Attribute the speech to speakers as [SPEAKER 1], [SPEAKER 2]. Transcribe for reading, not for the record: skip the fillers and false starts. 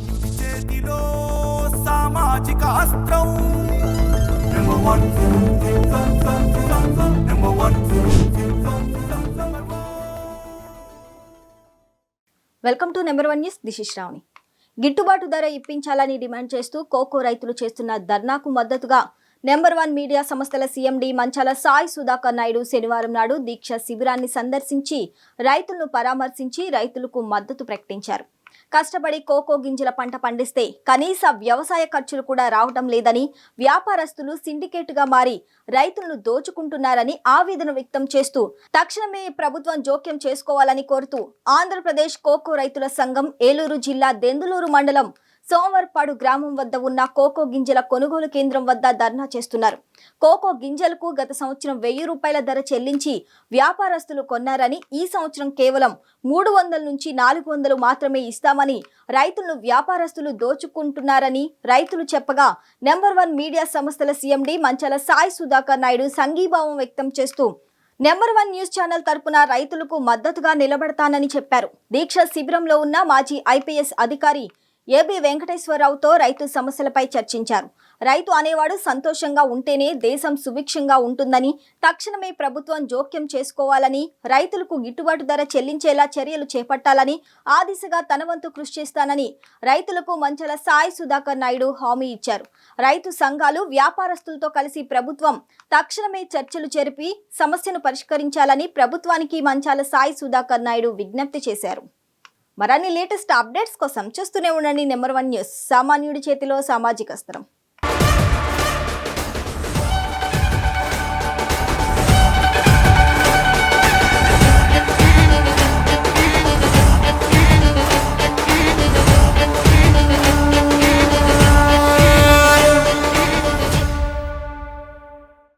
[SPEAKER 1] సామాన్యుడి చేతిలో సామాజిక అస్త్రం
[SPEAKER 2] welcome to number 1 news. This is Shravani. గిట్టుబాటు ధర ఇప్పించాలని డిమాండ్ చేస్తూ కోకో రైతులు చేస్తున్న ధర్నాకు మద్దతుగా నెంబర్ 1 మీడియా సంస్థల సీఎండీ మంచాల సాయి సుధాకర్ నాయుడు శనివారం నాడు దీక్ష శిబిరాన్ని సందర్శించి రైతులను పరామర్శించి రైతులకు మద్దతు ప్రకటించారు. కష్టపడి కోకో గింజల పంట పండిస్తే కనీస వ్యవసాయ ఖర్చులు కూడా రావడం లేదని, వ్యాపారస్తులు సిండికేట్గా మారి రైతులను దోచుకుంటున్నారని ఆవేదన వ్యక్తం చేస్తూ తక్షణమే ప్రభుత్వం జోక్యం చేసుకోవాలని కోరుతూ ఆంధ్రప్రదేశ్ కోకో రైతుల సంఘం ఏలూరు జిల్లా దెందులూరు మండలం సోమవారపాడు గ్రామం వద్ద ఉన్న కోకో గింజల కొనుగోలు కేంద్రం వద్ద ధర్నా చేస్తున్నారు. కోకో గింజలకు గత సంవత్సరం 1000 రూపాయల ధర చెల్లించి వ్యాపారస్తులు కొన్నారని, ఈ సంవత్సరం కేవలం 300 నుంచి 400 మాత్రమే ఇస్తామని రైతులను వ్యాపారస్తులు దోచుకుంటున్నారని రైతులు చెప్పగా, నెంబర్ 1 మీడియా సంస్థల సీఎండీ మంచాల సాయి సుధాకర్ నాయుడు సంఘీభావం వ్యక్తం చేస్తూ నెంబర్ 1 న్యూస్ ఛానల్ తరపున రైతులకు మద్దతుగా నిలబడతానని చెప్పారు. దీక్ష శిబిరంలో ఉన్న మాజీ ఐపీఎస్ అధికారి ఏబి వెంకటేశ్వరరావుతో రైతు సమస్యలపై చర్చించారు. రైతు అనేవాడు సంతోషంగా ఉంటేనే దేశం సుభిక్షంగా ఉంటుందని, తక్షణమే ప్రభుత్వం జోక్యం చేసుకోవాలని, రైతులకు గిట్టుబాటు ధర చెల్లించేలా చర్యలు చేపట్టాలని, ఆ దిశగా తన వంతు కృషి చేస్తానని రైతులకు మంచాల సాయి సుధాకర్ నాయుడు హామీ ఇచ్చారు. రైతు సంఘాలు, వ్యాపారస్తులతో కలిసి ప్రభుత్వం తక్షణమే చర్చలు జరిపి సమస్యను పరిష్కరించాలని ప్రభుత్వానికి మంచాల సాయి సుధాకర్ నాయుడు విజ్ఞప్తి చేశారు. మరిన్ని లేటెస్ట్ అప్డేట్స్ కోసం చూస్తూనే ఉండండి నెంబర్ 1 న్యూస్. సామాన్యుడి చేతిలో సామాజిక అస్త్రం.